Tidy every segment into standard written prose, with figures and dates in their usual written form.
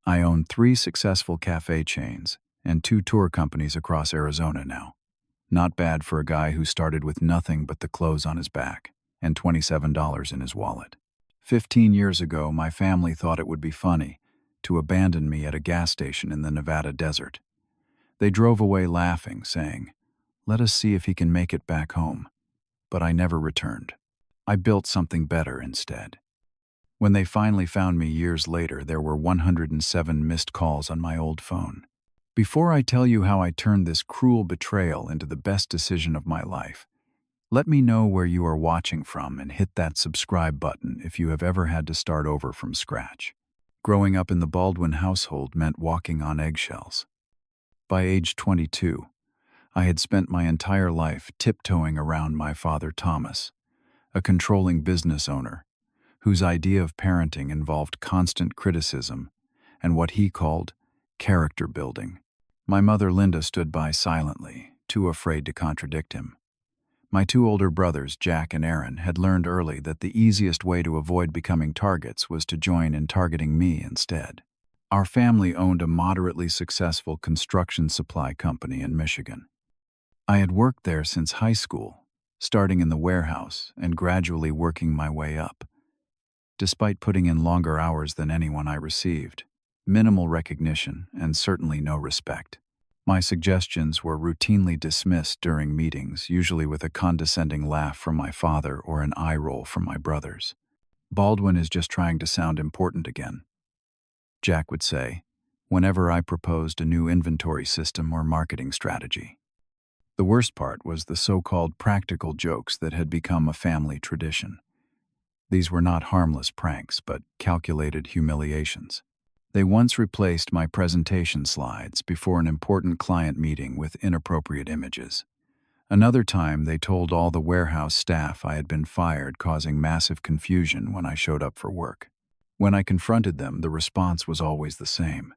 I own 3 successful cafe chains and 2 tour companies across Arizona now. Not bad for a guy who started with nothing but the clothes on his back and $27 in his wallet. 15 years ago, my family thought it would be funny to abandon me at a gas station in the Nevada desert. They drove away laughing, saying, "Let us see if he can make it back home." But I never returned. I built something better instead. When they finally found me years later, there were 107 missed calls on my old phone. Before I tell you how I turned this cruel betrayal into the best decision of my life, let me know where you are watching from and hit that subscribe button if you have ever had to start over from scratch. Growing up in the Baldwin household meant walking on eggshells. By age 22, I had spent my entire life tiptoeing around my father Thomas, a controlling business owner whose idea of parenting involved constant criticism and what he called character building. My mother Linda stood by silently, too afraid to contradict him. My 2 older brothers, Jack and Aaron, had learned early that the easiest way to avoid becoming targets was to join in targeting me instead. Our family owned a moderately successful construction supply company in Michigan. I had worked there since high school, starting in the warehouse and gradually working my way up. Despite putting in longer hours than anyone I received, minimal recognition, and certainly no respect. My suggestions were routinely dismissed during meetings, usually with a condescending laugh from my father or an eye roll from my brothers. "Baldwin is just trying to sound important again," Jack would say, whenever I proposed a new inventory system or marketing strategy. The worst part was the so-called practical jokes that had become a family tradition. These were not harmless pranks, but calculated humiliations. They once replaced my presentation slides before an important client meeting with inappropriate images. Another time, they told all the warehouse staff I had been fired, causing massive confusion when I showed up for work. When I confronted them, the response was always the same.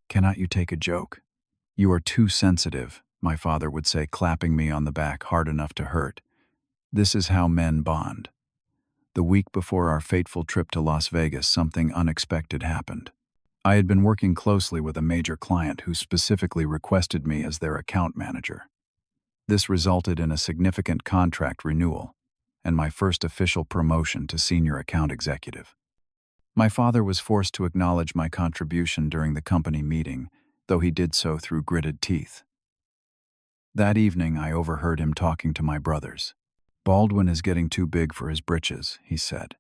"Cannot you take a joke? You are too sensitive," my father would say, clapping me on the back hard enough to hurt. This is how men bond. The week before our fateful trip to Las Vegas, something unexpected happened. I had been working closely with a major client who specifically requested me as their account manager. This resulted in a significant contract renewal and my first official promotion to senior account executive. My father was forced to acknowledge my contribution during the company meeting, though he did so through gritted teeth. That evening, I overheard him talking to my brothers. "Baldwin is getting too big for his britches," he said.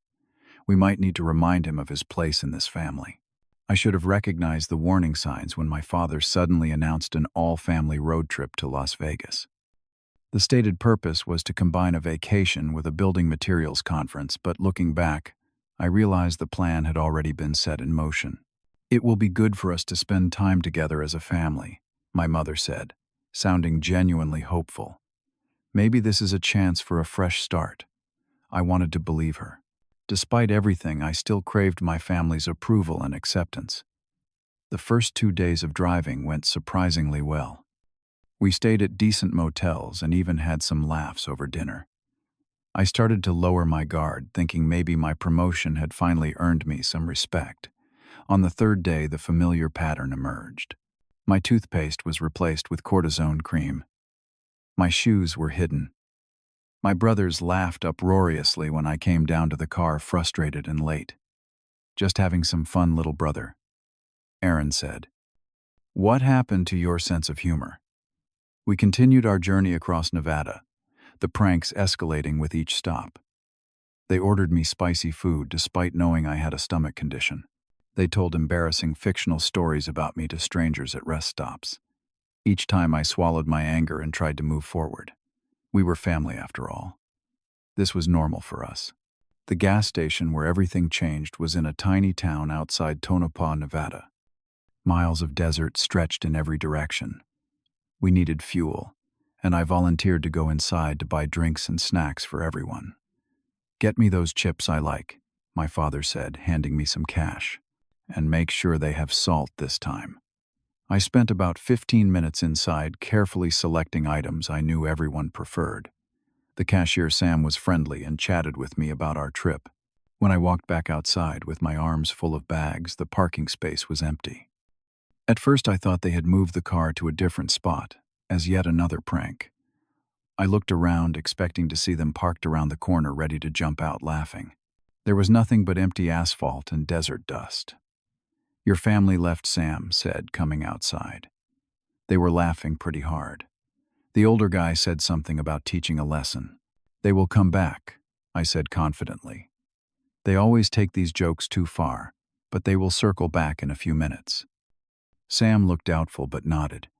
"We might need to remind him of his place in this family." I should have recognized the warning signs when my father suddenly announced an all-family road trip to Las Vegas. The stated purpose was to combine a vacation with a building materials conference, but looking back, I realized the plan had already been set in motion. "It will be good for us to spend time together as a family," my mother said, sounding genuinely hopeful. Maybe this is a chance for a fresh start. I wanted to believe her. Despite everything, I still craved my family's approval and acceptance. The first 2 days of driving went surprisingly well. We stayed at decent motels and even had some laughs over dinner. I started to lower my guard, thinking maybe my promotion had finally earned me some respect. On the 3rd day, the familiar pattern emerged. My toothpaste was replaced with cortisone cream. My shoes were hidden. My brothers laughed uproariously when I came down to the car, frustrated and late. "Just having some fun, little brother," Aaron said. "What happened to your sense of humor?" We continued our journey across Nevada, the pranks escalating with each stop. They ordered me spicy food despite knowing I had a stomach condition. They told embarrassing fictional stories about me to strangers at rest stops. Each time I swallowed my anger and tried to move forward. We were family after all. This was normal for us. The gas station where everything changed was in a tiny town outside Tonopah, Nevada. Miles of desert stretched in every direction. We needed fuel, and I volunteered to go inside to buy drinks and snacks for everyone. "Get me those chips I like," my father said, handing me some cash. "And make sure they have salt this time." I spent about 15 minutes inside, carefully selecting items I knew everyone preferred. The cashier, Sam, was friendly and chatted with me about our trip. When I walked back outside with my arms full of bags, the parking space was empty. At first I thought they had moved the car to a different spot, as yet another prank. I looked around, expecting to see them parked around the corner ready to jump out laughing. There was nothing but empty asphalt and desert dust. "Your family left," Sam said, coming outside. They were laughing pretty hard. The older guy said something about teaching a lesson. "They will come back," I said confidently. "They always take these jokes too far, but they will circle back in a few minutes." Sam looked doubtful but nodded.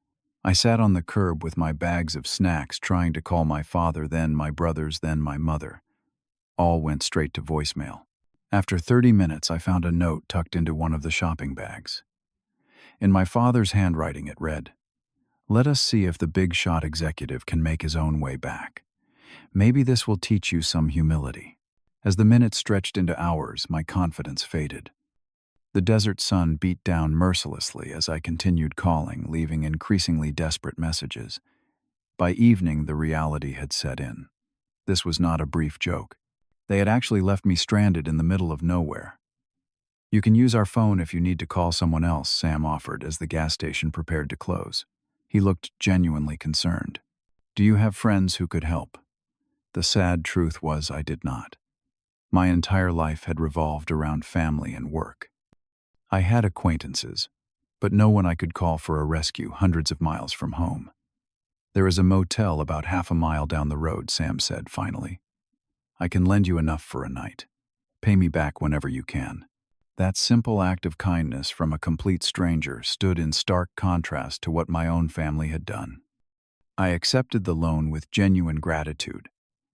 I sat on the curb with my bags of snacks, trying to call my father, then my brothers, then my mother. All went straight to voicemail. After 30 minutes, I found a note tucked into one of the shopping bags. In my father's handwriting, it read, "Let us see if the big shot executive can make his own way back. Maybe this will teach you some humility." As the minutes stretched into hours, my confidence faded. The desert sun beat down mercilessly as I continued calling, leaving increasingly desperate messages. By evening, the reality had set in. This was not a brief joke. They had actually left me stranded in the middle of nowhere. "You can use our phone if you need to call someone else," Sam offered as the gas station prepared to close. He looked genuinely concerned. "Do you have friends who could help?" The sad truth was I did not. My entire life had revolved around family and work. I had acquaintances, but no one I could call for a rescue hundreds of miles from home. "There is a motel about half a mile down the road," Sam said finally. "I can lend you enough for a night. Pay me back whenever you can." That simple act of kindness from a complete stranger stood in stark contrast to what my own family had done. I accepted the loan with genuine gratitude,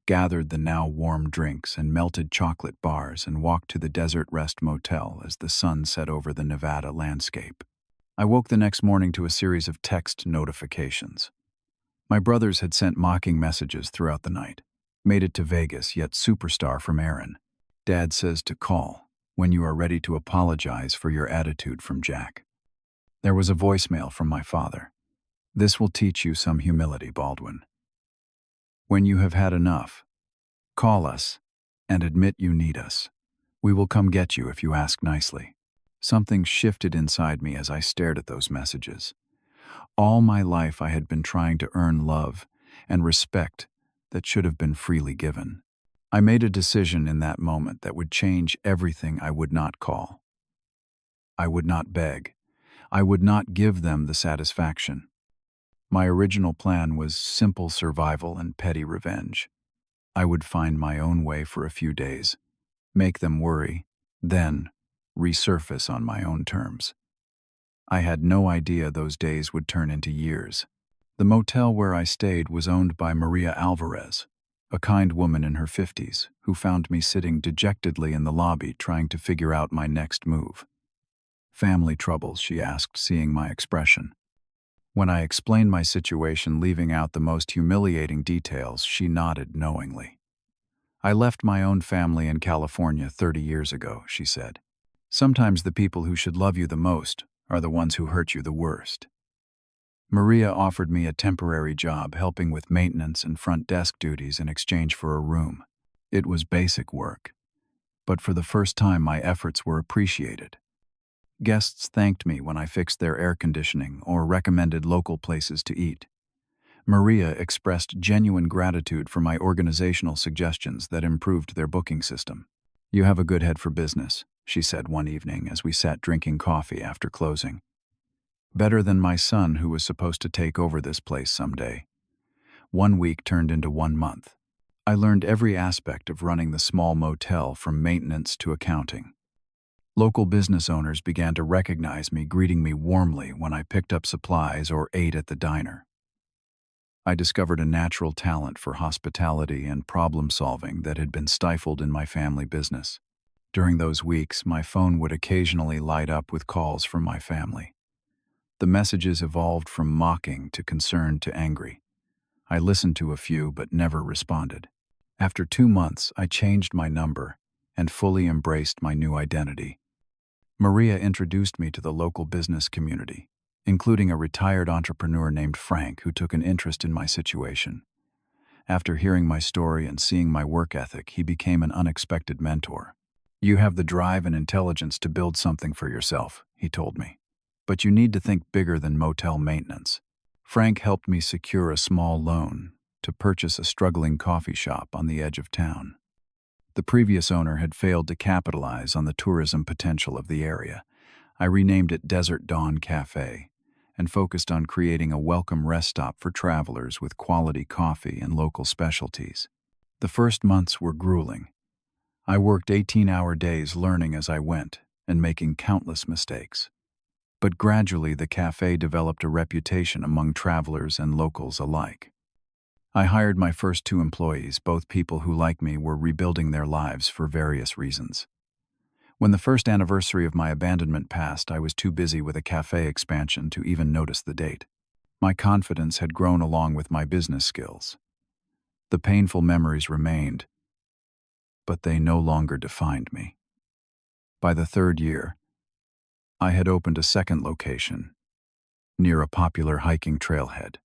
gathered the now warm drinks and melted chocolate bars, and walked to the Desert Rest Motel as the sun set over the Nevada landscape. I woke the next morning to a series of text notifications. My brothers had sent mocking messages throughout the night. "Made it to Vegas, yet superstar from Aaron. Dad says to call when you are ready to apologize for your attitude from Jack." There was a voicemail from my father. "This will teach you some humility, Baldwin. When you have had enough, call us and admit you need us. We will come get you if you ask nicely." Something shifted inside me as I stared at those messages. All my life I had been trying to earn love and respect that should have been freely given. I made a decision in that moment that would change everything. I would not call. I would not beg. I would not give them the satisfaction. My original plan was simple survival and petty revenge. I would find my own way for a few days, make them worry, then resurface on my own terms. I had no idea those days would turn into years. The motel where I stayed was owned by Maria Alvarez, a kind woman in her 50s, who found me sitting dejectedly in the lobby trying to figure out my next move. "Family troubles?" she asked, seeing my expression. When I explained my situation, leaving out the most humiliating details, she nodded knowingly. "I left my own family in California 30 years ago," she said. "Sometimes the people who should love you the most are the ones who hurt you the worst." Maria offered me a temporary job helping with maintenance and front desk duties in exchange for a room. It was basic work, but for the first time my efforts were appreciated. Guests thanked me when I fixed their air conditioning or recommended local places to eat. Maria expressed genuine gratitude for my organizational suggestions that improved their booking system. "You have a good head for business," she said one evening as we sat drinking coffee after closing. "Better than my son, who was supposed to take over this place someday." 1 week turned into 1 month. I learned every aspect of running the small motel, from maintenance to accounting. Local business owners began to recognize me, greeting me warmly when I picked up supplies or ate at the diner. I discovered a natural talent for hospitality and problem-solving that had been stifled in my family business. During those weeks, my phone would occasionally light up with calls from my family. The messages evolved from mocking to concerned to angry. I listened to a few but never responded. After 2 months, I changed my number and fully embraced my new identity. Maria introduced me to the local business community, including a retired entrepreneur named Frank who took an interest in my situation. After hearing my story and seeing my work ethic, he became an unexpected mentor. You have the drive and intelligence to build something for yourself, he told me. But you need to think bigger than motel maintenance. Frank helped me secure a small loan to purchase a struggling coffee shop on the edge of town. The previous owner had failed to capitalize on the tourism potential of the area. I renamed it Desert Dawn Cafe and focused on creating a welcome rest stop for travelers with quality coffee and local specialties. The first months were grueling. I worked 18-hour days learning as I went and making countless mistakes. But gradually the cafe developed a reputation among travelers and locals alike. I hired my first 2 employees, both people who, like me, were rebuilding their lives for various reasons. When the first anniversary of my abandonment passed, I was too busy with a cafe expansion to even notice the date. My confidence had grown along with my business skills. The painful memories remained, but they no longer defined me. By the 3rd year, I had opened a second location, near a popular hiking trailhead.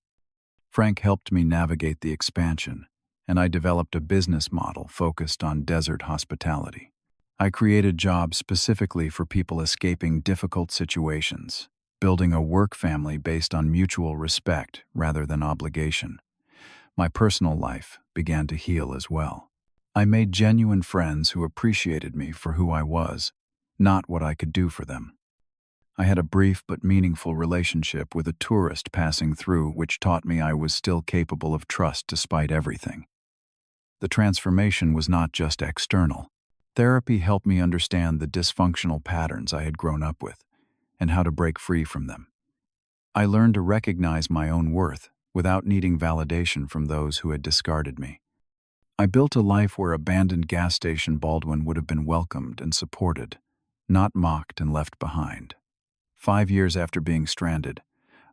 Frank helped me navigate the expansion, and I developed a business model focused on desert hospitality. I created jobs specifically for people escaping difficult situations, building a work family based on mutual respect rather than obligation. My personal life began to heal as well. I made genuine friends who appreciated me for who I was, not what I could do for them. I had a brief but meaningful relationship with a tourist passing through, which taught me I was still capable of trust despite everything. The transformation was not just external. Therapy helped me understand the dysfunctional patterns I had grown up with and how to break free from them. I learned to recognize my own worth without needing validation from those who had discarded me. I built a life where abandoned gas station Baldwin would have been welcomed and supported, not mocked and left behind. 5 years after being stranded,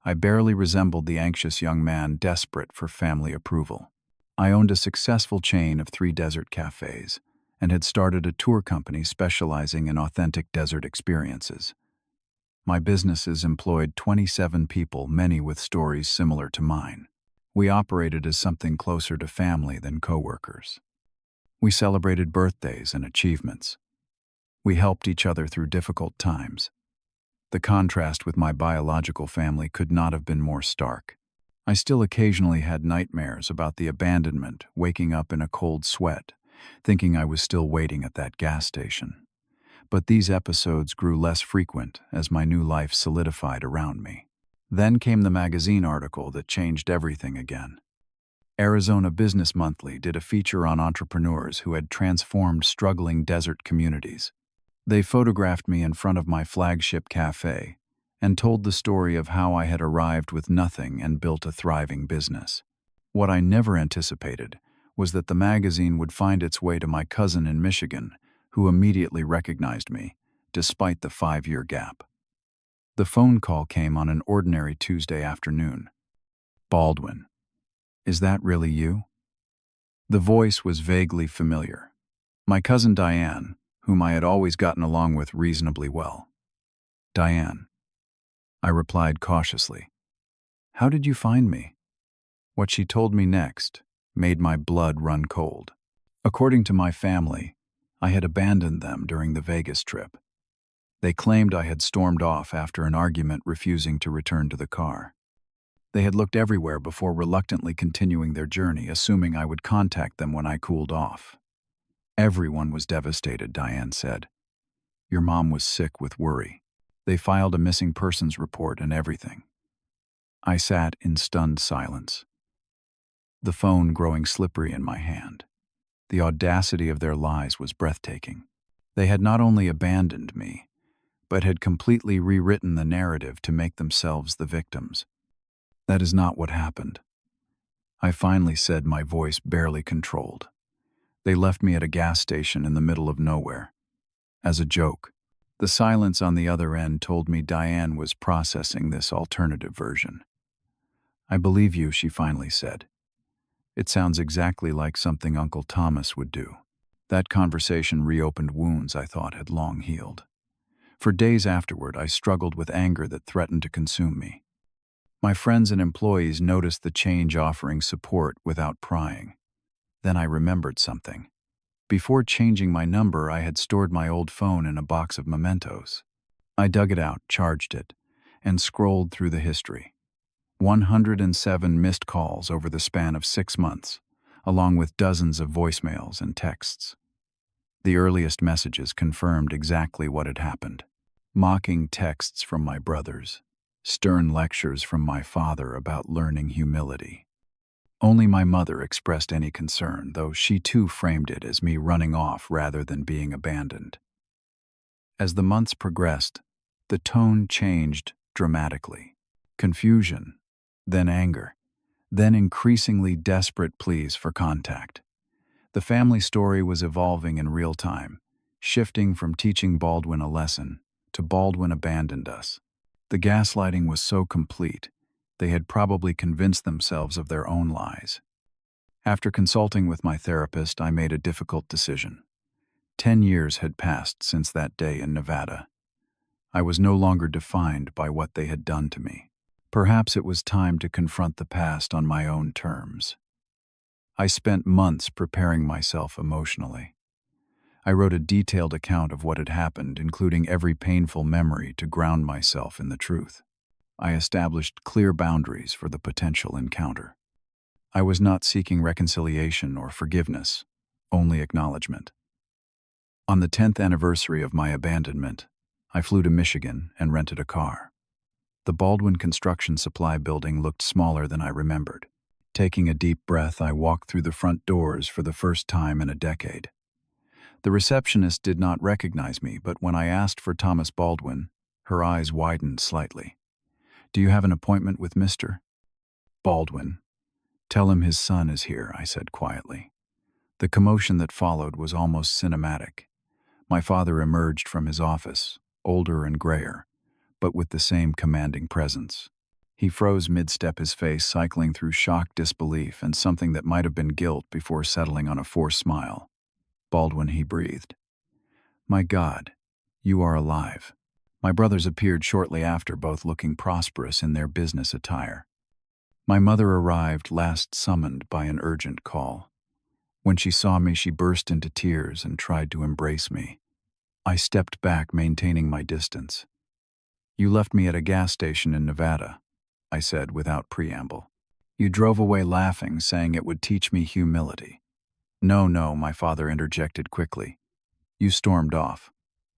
I barely resembled the anxious young man desperate for family approval. I owned a successful chain of 3 desert cafes and had started a tour company specializing in authentic desert experiences. My businesses employed 27 people, many with stories similar to mine. We operated as something closer to family than coworkers. We celebrated birthdays and achievements. We helped each other through difficult times. The contrast with my biological family could not have been more stark. I still occasionally had nightmares about the abandonment, waking up in a cold sweat, thinking I was still waiting at that gas station. But these episodes grew less frequent as my new life solidified around me. Then came the magazine article that changed everything again. Arizona Business Monthly did a feature on entrepreneurs who had transformed struggling desert communities. They photographed me in front of my flagship cafe and told the story of how I had arrived with nothing and built a thriving business. What I never anticipated was that the magazine would find its way to my cousin in Michigan, who immediately recognized me, despite the 5-year gap. The phone call came on an ordinary Tuesday afternoon. "Baldwin, is that really you?" The voice was vaguely familiar. My cousin Diane, whom I had always gotten along with reasonably well. "Diane," I replied cautiously. "How did you find me?" What she told me next made my blood run cold. According to my family, I had abandoned them during the Vegas trip. They claimed I had stormed off after an argument, refusing to return to the car. They had looked everywhere before reluctantly continuing their journey, assuming I would contact them when I cooled off. "Everyone was devastated," Diane said. "Your mom was sick with worry. They filed a missing persons report and everything." I sat in stunned silence, the phone growing slippery in my hand. The audacity of their lies was breathtaking. They had not only abandoned me, but had completely rewritten the narrative to make themselves the victims. "That is not what happened," I finally said, my voice barely controlled. "They left me at a gas station in the middle of nowhere. As a joke." The silence on the other end told me Diane was processing this alternative version. "I believe you," she finally said. "It sounds exactly like something Uncle Thomas would do." That conversation reopened wounds I thought had long healed. For days afterward, I struggled with anger that threatened to consume me. My friends and employees noticed the change, offering support without prying. Then I remembered something. Before changing my number, I had stored my old phone in a box of mementos. I dug it out, charged it, and scrolled through the history. 107 missed calls over the span of 6 months, along with dozens of voicemails and texts. The earliest messages confirmed exactly what had happened. Mocking texts from my brothers, stern lectures from my father about learning humility. Only my mother expressed any concern, though she too framed it as me running off rather than being abandoned. As the months progressed, the tone changed dramatically. Confusion, then anger, then increasingly desperate pleas for contact. The family story was evolving in real time, shifting from teaching Baldwin a lesson to Baldwin abandoned us. The gaslighting was so complete, they had probably convinced themselves of their own lies. After consulting with my therapist, I made a difficult decision. 10 years had passed since that day in Nevada. I was no longer defined by what they had done to me. Perhaps it was time to confront the past on my own terms. I spent months preparing myself emotionally. I wrote a detailed account of what had happened, including every painful memory to ground myself in the truth. I established clear boundaries for the potential encounter. I was not seeking reconciliation or forgiveness, only acknowledgement. On the 10th anniversary of my abandonment, I flew to Michigan and rented a car. The Baldwin Construction Supply building looked smaller than I remembered. Taking a deep breath, I walked through the front doors for the first time in a decade. The receptionist did not recognize me, but when I asked for Thomas Baldwin, her eyes widened slightly. "Do you have an appointment with Mr. Baldwin?" "Tell him his son is here," I said quietly. The commotion that followed was almost cinematic. My father emerged from his office, older and grayer, but with the same commanding presence. He froze mid-step, his face cycling through shocked disbelief and something that might have been guilt before settling on a forced smile. "Baldwin," he breathed. "My God, you are alive." My brothers appeared shortly after, both looking prosperous in their business attire. My mother arrived last summoned by an urgent call. When she saw me, she burst into tears and tried to embrace me. I stepped back, maintaining my distance. "You left me at a gas station in Nevada," I said without preamble. "You drove away laughing, saying it would teach me humility." No, my father interjected quickly. "You stormed off.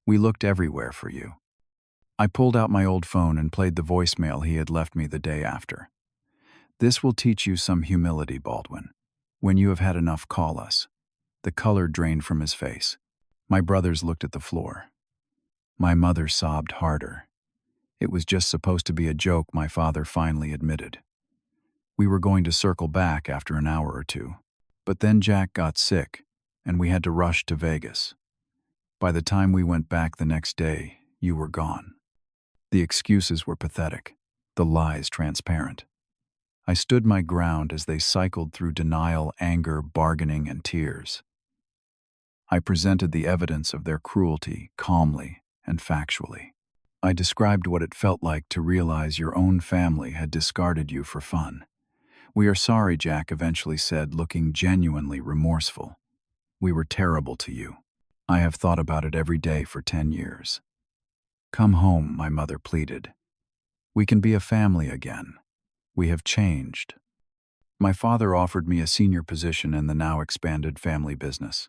We looked everywhere for you." I pulled out my old phone and played the voicemail he had left me the day after. "This will teach you some humility, Baldwin. When you have had enough, call us." The color drained from his face. My brothers looked at the floor. My mother sobbed harder. It was just supposed to be a joke, my father finally admitted. We were going to circle back after an hour or two. But then Jack got sick, and we had to rush to Vegas. By the time we went back the next day, you were gone. The excuses were pathetic, the lies transparent. I stood my ground as they cycled through denial, anger, bargaining, and tears. I presented the evidence of their cruelty calmly and factually. I described what it felt like to realize your own family had discarded you for fun. "We are sorry," Jack eventually said, looking genuinely remorseful. "We were terrible to you. I have thought about it every day for 10 years. "Come home," my mother pleaded. "We can be a family again. We have changed." My father offered me a senior position in the now expanded family business.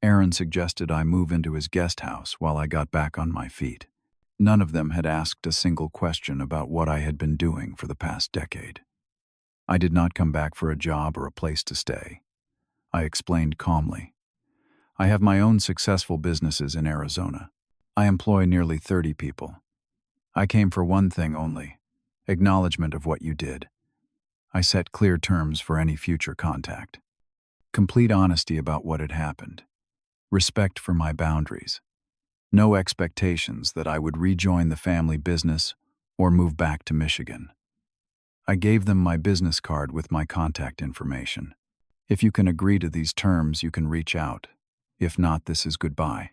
Aaron suggested I move into his guest house while I got back on my feet. None of them had asked a single question about what I had been doing for the past decade. I did not come back for a job or a place to stay. I explained calmly. "I have my own successful businesses in Arizona. I employ nearly 30 people. I came for one thing only, acknowledgement of what you did. I set clear terms for any future contact. Complete honesty about what had happened. Respect for my boundaries. No expectations that I would rejoin the family business or move back to Michigan." I gave them my business card with my contact information. "If you can agree to these terms, you can reach out. If not, this is goodbye."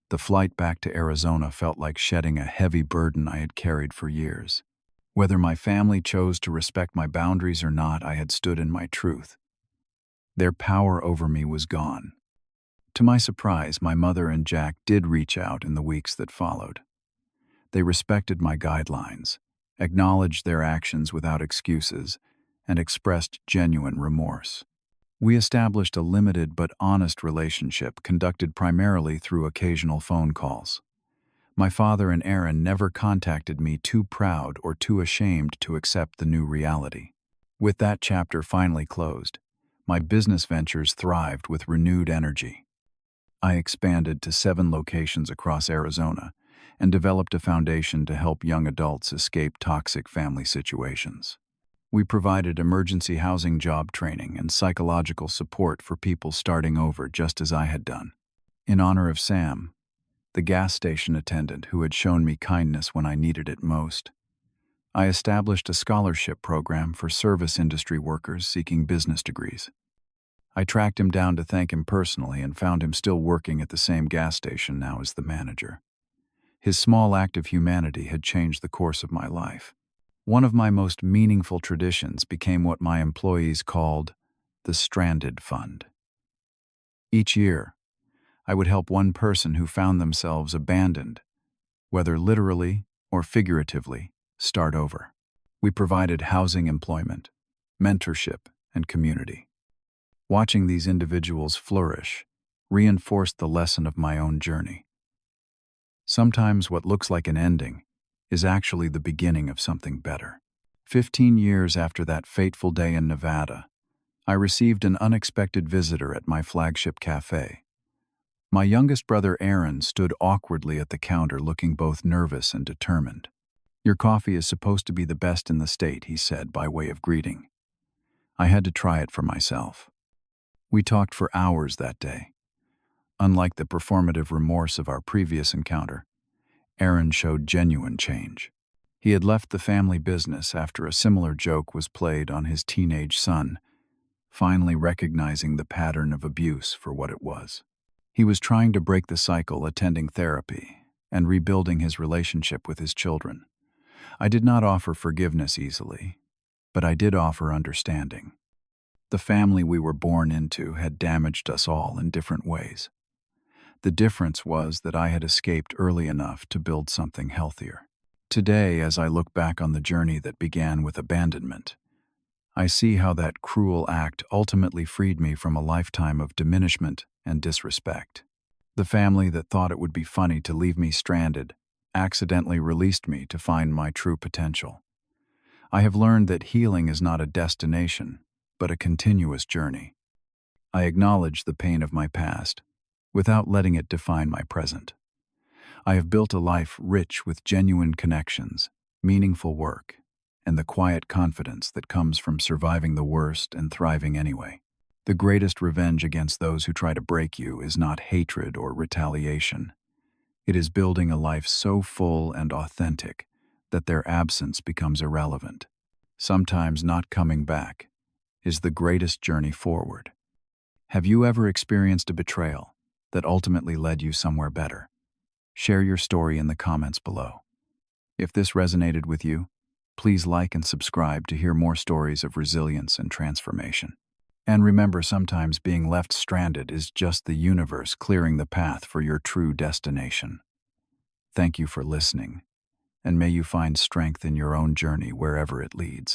The flight back to Arizona felt like shedding a heavy burden I had carried for years. Whether my family chose to respect my boundaries or not, I had stood in my truth. Their power over me was gone. To my surprise, my mother and Jack did reach out in the weeks that followed. They respected my guidelines, acknowledged their actions without excuses, and expressed genuine remorse. We established a limited but honest relationship conducted primarily through occasional phone calls. My father and Aaron never contacted me too proud or too ashamed to accept the new reality. With that chapter finally closed, my business ventures thrived with renewed energy. I expanded to 7 locations across Arizona and developed a foundation to help young adults escape toxic family situations. We provided emergency housing job training and psychological support for people starting over just as I had done. In honor of Sam, the gas station attendant who had shown me kindness when I needed it most, I established a scholarship program for service industry workers seeking business degrees. I tracked him down to thank him personally and found him still working at the same gas station now as the manager. His small act of humanity had changed the course of my life. One of my most meaningful traditions became what my employees called the Stranded Fund. Each year, I would help one person who found themselves abandoned, whether literally or figuratively, start over. We provided housing, employment, mentorship, and community. Watching these individuals flourish reinforced the lesson of my own journey. Sometimes what looks like an ending is actually the beginning of something better. 15 years after that fateful day in Nevada, I received an unexpected visitor at my flagship cafe. My youngest brother Aaron stood awkwardly at the counter looking both nervous and determined. "Your coffee is supposed to be the best in the state," he said by way of greeting. I had to try it for myself. We talked for hours that day. Unlike the performative remorse of our previous encounter, Aaron showed genuine change. He had left the family business after a similar joke was played on his teenage son, finally recognizing the pattern of abuse for what it was. He was trying to break the cycle, attending therapy, and rebuilding his relationship with his children. I did not offer forgiveness easily, but I did offer understanding. The family we were born into had damaged us all in different ways. The difference was that I had escaped early enough to build something healthier. Today, as I look back on the journey that began with abandonment, I see how that cruel act ultimately freed me from a lifetime of diminishment and disrespect. The family that thought it would be funny to leave me stranded accidentally released me to find my true potential. I have learned that healing is not a destination, but a continuous journey. I acknowledge the pain of my past, without letting it define my present. I have built a life rich with genuine connections, meaningful work, and the quiet confidence that comes from surviving the worst and thriving anyway. The greatest revenge against those who try to break you is not hatred or retaliation. It is building a life so full and authentic that their absence becomes irrelevant. Sometimes not coming back is the greatest journey forward. Have you ever experienced a betrayal that ultimately led you somewhere better? Share your story in the comments below. If this resonated with you, please like and subscribe to hear more stories of resilience and transformation. And remember, sometimes being left stranded is just the universe clearing the path for your true destination. Thank you for listening, and may you find strength in your own journey wherever it leads.